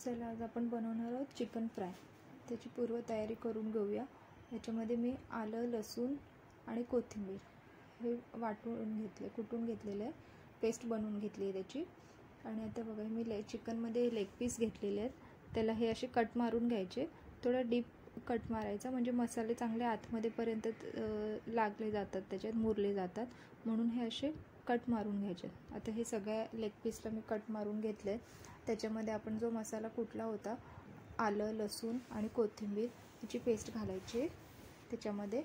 चला आज आपण बनवणार आहोत चिकन फ्राय। त्याची पूर्वतयारी करून घेऊया। याच्यामध्ये मी आलं, लसूण आणि कोथिंबीर हे वाटून घेतले, कुटून घेतलेले आहे, पेस्ट बनवून घेतली आहे त्याची। आणि आता बघा मी चिकनमध्ये लेग पीस घेतलेले आहेत, त्याला हे असे कट मारून घ्यायचे। थोडा डीप कट मारायचा म्हणजे मसाले चांगले आतमध्ये पर्यंत लागले जातात, त्याच्यात मुरले जातात, म्हणून हे असे कट मारून घ्यायचे। आता हे सगळ्या लेग पीसला मी कट मारून घेतले। त्याच्यामध्ये आपण जो मसाला कुटला होता, आलं, लसूण आणि कोथिंबीर याची पेस्ट घालायची त्याच्यामध्ये।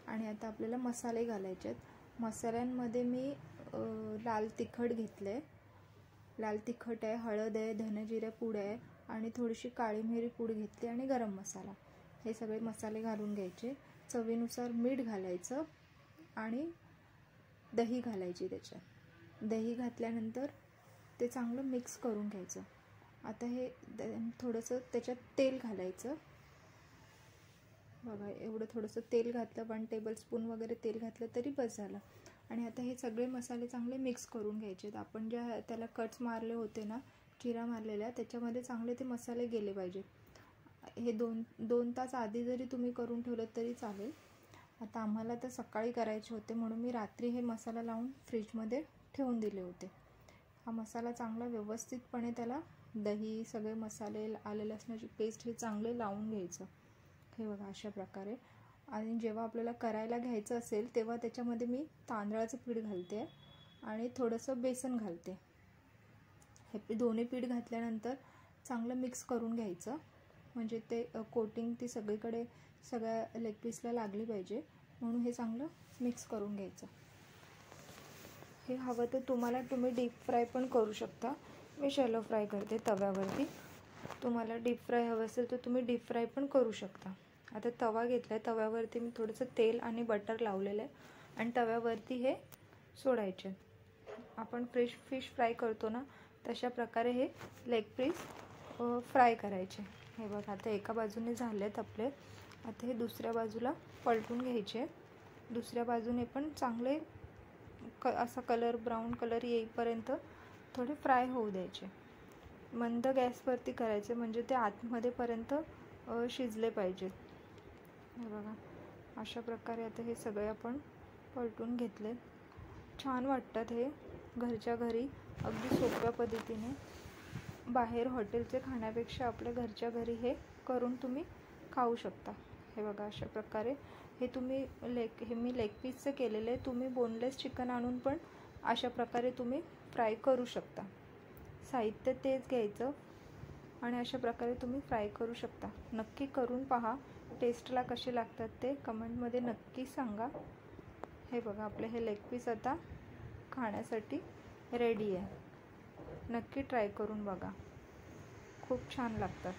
आणि आता आपल्याला मसाले घालायचे आहेत। मसाल्यांमध्ये मी लाल तिखट घेतले, लाल तिखट आहे, हळद आहे, धने-जिरे पूड आहे आणि थोडीशी काळी मिरी पूड घेतली आणि गरम मसाला। हे सगळे मसाले घालून घ्यायचे। चवीनुसार मीठ घालायचं आणि दही घालायची त्याच्यात। दही घातल्यानंतर ते चांगलं मिक्स करून घ्यायचं। आता हे थोडंसं त्याच्यात तेल घालायचं। बघा एवढं थोडंसं तेल घातलं, 1 टेबलस्पून वगैरे तेल घातलं तरी बस झालं। आणि आता हे सगळे मसाले चांगले मिक्स करून घ्यायचे। आपण ज्या त्याला कट्स मारले होते ना, चिरा मारलेल्या, त्याच्यामध्ये चांगले ते मसाले गेले पाहिजे। हे दोन तास आधी जरी तुम्ही करून ठेवलं तरी चालेल। आता आम्हाला तर सकाळी करायचे होते, म्हणून मी रात्री हे मसाला लावून फ्रीजमध्ये ठेवून दिले होते। हा मसाला चांगला व्यवस्थितपणे त्याला दही, सगळे मसाले, आलं लसणाची पेस्ट हे चांगले लावून घ्यायचं। हे बघा अशा प्रकारे। आणि जेव्हा आपल्याला करायला घ्यायचं असेल तेव्हा त्याच्यामध्ये मी तांदळाचं पीठ घालते आणि थोडंसं बेसन घालते। हे दोन्ही पीठ घातल्यानंतर चांगलं मिक्स करून घ्यायचं, म्हणजे ते कोटिंग ती सगळीकडे सगळ्या लेग पीसला लागली पाहिजे, म्हणून हे चांगलं मिक्स करून घ्यायचं। हे हवं तर तुम्ही डीप फ्राय पण करू शकता। मी शॅलो फ्राय करते तव्यावरती। तुम्हाला डीप फ्राय हवं असेल तर तुम्ही डीप फ्राय पण करू शकता। आता तवा घेतला, तव्यावरती मी थोडंसं तेल आणि बटर लावलेलं आहे आणि तव्यावरती हे सोडायचे। आपण फिश फ्राय करतो ना, तशा प्रकारे हे लेग पीस फ्राय करायचे। हे बघा आता एका बाजूने झालेत आपले। आता हे दुसऱ्या बाजूला पलटून घ्यायचे। दुसऱ्या बाजूने पण चांगले असा कलर, ब्राऊन कलर येईपर्यंत थोडे फ्राय होऊ द्यायचे। मंद गॅसवरती करायचे, म्हणजे ते आतमध्ये पर्यंत शिजले पाहिजेत। हे बघा अशा प्रकारे आता हे सगळे आपण पलटून घेतले। छान वाटतात हे घरच्या घरी, अगदी सोप्या पद्धतीने। बाहेर हॉटेलचे खाण्यापेक्षा आपल्या घरच्या घरी हे करून तुम्ही खाऊ शकता। हे बघा अशा प्रकारे हे मी लेग पीसचं केलेलं आहे। तुम्ही बोनलेस चिकन आणून पण अशा प्रकारे तुम्ही फ्राय करू शकता। साहित्य तेच घ्यायचं आणि अशा प्रकारे तुम्ही फ्राय करू शकता। नक्की करून पहा, टेस्टला कसे लागतात ते कमेंटमध्ये नक्की सांगा। हे बघा आपले हे लेग पीस आता खाण्यासाठी रेडी आहे। नक्की ट्राय करून बघा, खूप छान लागतात।